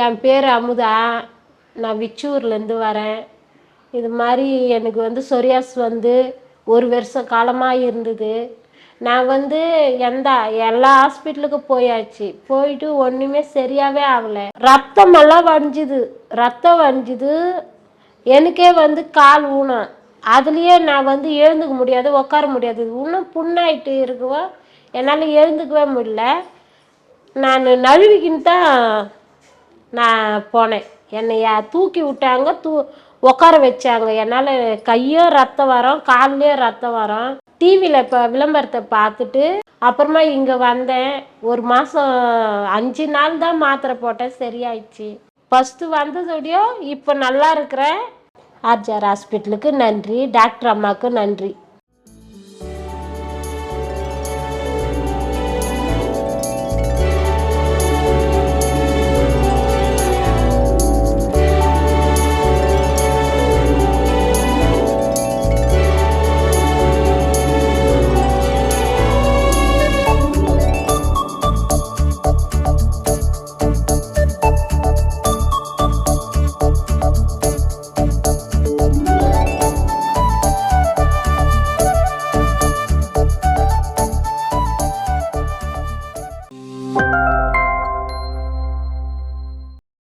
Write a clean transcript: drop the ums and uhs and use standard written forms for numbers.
என் பேர் அமுதா. நான் விச்சூர்லேருந்து வரேன். இது மாதிரி எனக்கு வந்து சொரியாஸ் வந்து 1 வருஷ காலமாக இருந்தது. நான் வந்து எல்லா ஹாஸ்பிட்டலுக்கும் போயாச்சு. போயிட்டு ஒன்றுமே சரியாகவே ஆகலை. ரத்தமெல்லாம் வடிஞ்சுது. ரத்தம் வடிஞ்சுது. எனக்கே வந்து கால் ஊனம். அதுலேயே நான் வந்து எழுந்துக்க முடியாது, உட்கார முடியாது. இன்னும் புண்ணாயிட்டு இருக்கவோ என்னால் எழுந்துக்கவே முடியல. நான் நழுவிக்கின்னு தான் நான் போனேன். என்னைய தூக்கி விட்டாங்க, உட்கார வச்சாங்க. என்னால் கையும் ரத்தம் வரும், கால்லேயும் ரத்தம் வரும். டிவியில் இப்போ விளம்பரத்தை பார்த்துட்டு அப்புறமா இங்கே வந்தேன். 1 மாதம் 5 நாள் தான் மாத்திரை போட்டேன், சரியாயிடுச்சு. ஃபஸ்ட்டு வந்ததோடையும் இப்போ நல்லா இருக்கிறேன். ஆர்ஜிஆர் ஹாஸ்பிட்டலுக்கு நன்றி, டாக்டர் அம்மாவுக்கு நன்றி.